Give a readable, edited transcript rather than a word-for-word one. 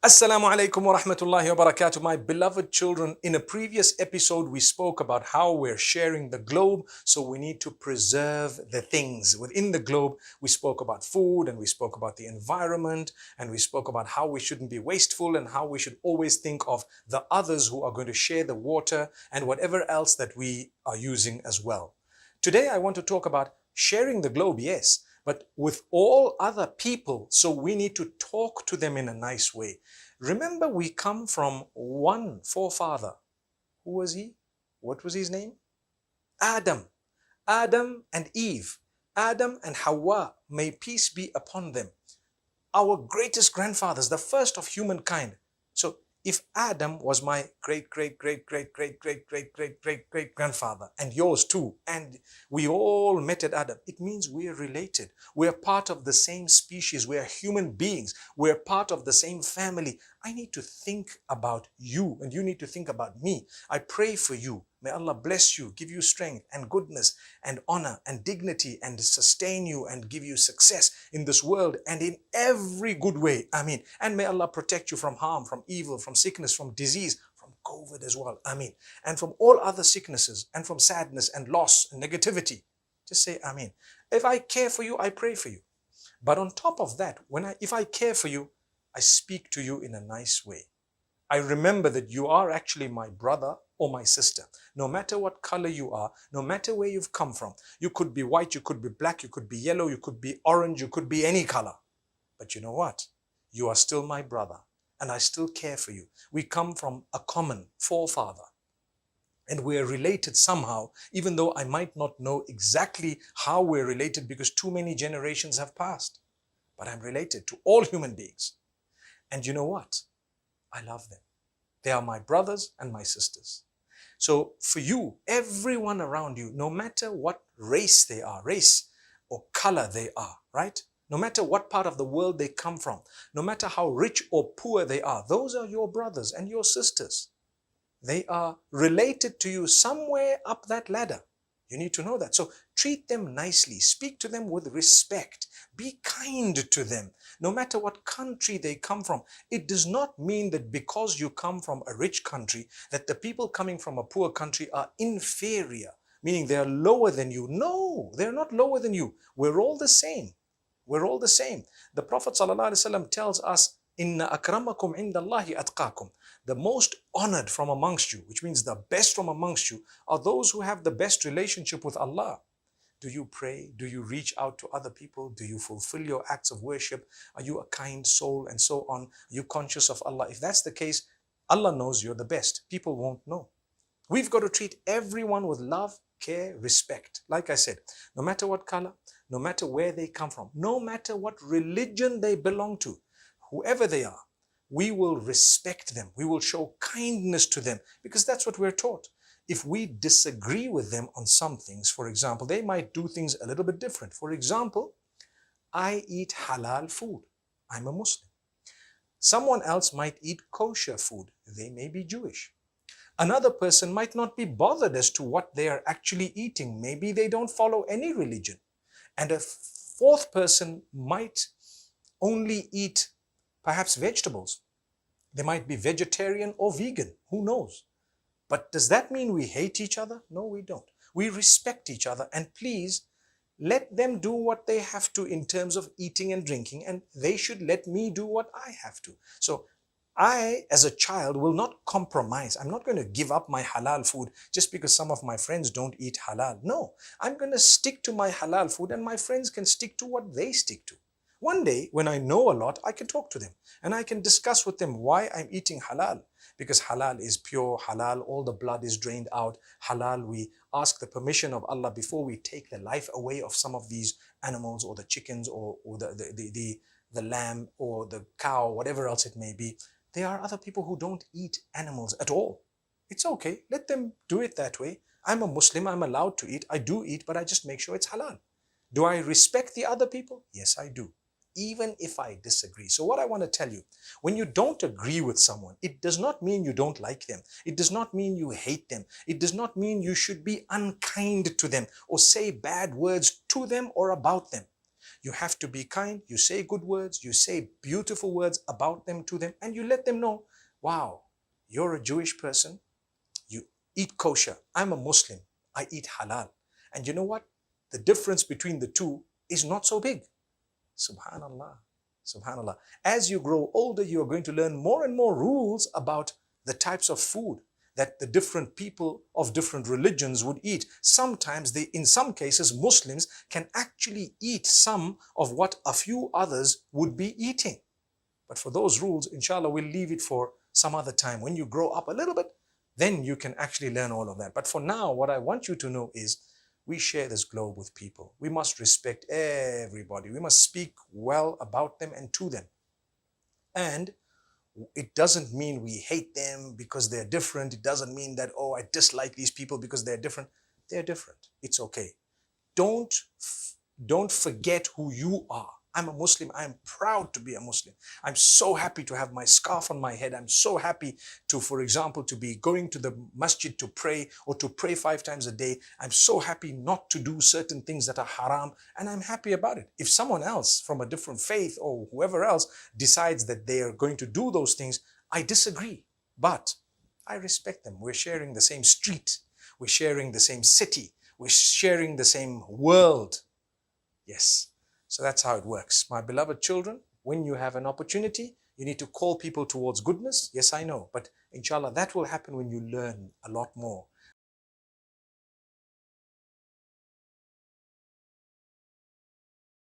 Assalamu alaikum wa rahmatullahi wa barakatuh, my beloved children. In a previous episode, we spoke about how we're sharing the globe, so we need to preserve the things within the globe. We spoke about food and we spoke about the environment and we spoke about how we shouldn't be wasteful and how we should always think of the others who are going to share the water and whatever else that we are using as well. Today, I want to talk about sharing the globe, yes, but with all other people. So we need to talk to them in a nice way. Remember, we come from one forefather. Who was he? What was his name? Adam. Adam and Eve. Adam and Hawa. May peace be upon them. Our greatest grandfathers, the first of humankind. So if Adam was my great, great, great, great, great, great, great, great, great, great grandfather, and yours too, and we all met at Adam, it means we are related. We are part of the same species. We are human beings. We are part of the same family. I need to think about you, and you need to think about me. I pray for you. May Allah bless you, give you strength and goodness and honor and dignity and sustain you and give you success in this world and in every good way. Ameen. And may Allah protect you from harm, from evil, from sickness, from disease, from COVID as well. Ameen. And from all other sicknesses and from sadness and loss and negativity. Just say Ameen. If I care for you, I pray for you. But on top of that, if I care for you, I speak to you in a nice way. I remember that you are actually my brother or my sister. No matter what color you are, no matter where you've come from, you could be white, you could be black, you could be yellow, you could be orange, you could be any color. But you know what? You are still my brother and I still care for you. We come from a common forefather and we're related somehow, even though I might not know exactly how we're related because too many generations have passed. But I'm related to all human beings. And you know what? I love them. They are my brothers and my sisters. So for you, everyone around you, no matter what race they are, race or color they are, right? No matter what part of the world they come from, no matter how rich or poor they are, those are your brothers and your sisters. They are related to you somewhere up that ladder. You need to know that. So treat them nicely. Speak to them with respect. Be kind to them. No matter what country they come from. It does not mean that because you come from a rich country, that the people coming from a poor country are inferior, meaning they are lower than you. No, they're not lower than you. We're all the same. We're all the same. The Prophet ﷺ tells us, Inna akramakum indallahi atqakum. The most honored from amongst you, which means the best from amongst you, are those who have the best relationship with Allah. Do you pray? Do you reach out to other people? Do you fulfill your acts of worship? Are you a kind soul and so on? Are you conscious of Allah? If that's the case, Allah knows you're the best. People won't know. We've got to treat everyone with love, care, respect. Like I said, no matter what color, no matter where they come from, no matter what religion they belong to, whoever they are, we will respect them. We will show kindness to them because that's what we're taught. If we disagree with them on some things, for example, they might do things a little bit different. For example, I eat halal food. I'm a Muslim. Someone else might eat kosher food. They may be Jewish. Another person might not be bothered as to what they are actually eating. Maybe they don't follow any religion. And a fourth person might only eat perhaps vegetables. They might be vegetarian or vegan. Who knows? But does that mean we hate each other? No, we don't. We respect each other and please let them do what they have to in terms of eating and drinking and they should let me do what I have to. So I, as a child, will not compromise. I'm not going to give up my halal food just because some of my friends don't eat halal. No, I'm going to stick to my halal food and my friends can stick to what they stick to. One day, when I know a lot, I can talk to them and I can discuss with them why I'm eating halal. Because halal is pure, halal, all the blood is drained out. Halal, we ask the permission of Allah before we take the life away of some of these animals or the chickens or the lamb or the cow, whatever else it may be. There are other people who don't eat animals at all. It's okay. Let them do it that way. I'm a Muslim. I'm allowed to eat. I do eat, but I just make sure it's halal. Do I respect the other people? Yes, I do. Even if I disagree. So what I want to tell you, when you don't agree with someone, it does not mean you don't like them. It does not mean you hate them. It does not mean you should be unkind to them or say bad words to them or about them. You have to be kind. You say good words. You say beautiful words about them to them. And you let them know, wow, you're a Jewish person. You eat kosher. I'm a Muslim. I eat halal. And you know what? The difference between the two is not so big. Subhanallah. Subhanallah. As you grow older, you are going to learn more and more rules about the types of food that the different people of different religions would eat. Sometimes in some cases, Muslims can actually eat some of what a few others would be eating. But for those rules, inshallah, we'll leave it for some other time. When you grow up a little bit, then you can actually learn all of that. But for now, what I want you to know is we share this globe with people. We must respect everybody. We must speak well about them and to them. And it doesn't mean we hate them because they're different. It doesn't mean that, oh, I dislike these people because they're different. They're different. It's okay. Don't forget who you are. I'm a Muslim. I'm proud to be a Muslim. I'm so happy to have my scarf on my head. I'm so happy to, for example, to be going to the masjid to pray or to pray 5 times a day. I'm so happy not to do certain things that are haram, and I'm happy about it. If someone else from a different faith or whoever else decides that they are going to do those things, I disagree, but I respect them. We're sharing the same street. We're sharing the same city. We're sharing the same world. Yes. So that's how it works. My beloved children, when you have an opportunity, you need to call people towards goodness. Yes, I know. But inshallah, that will happen when you learn a lot more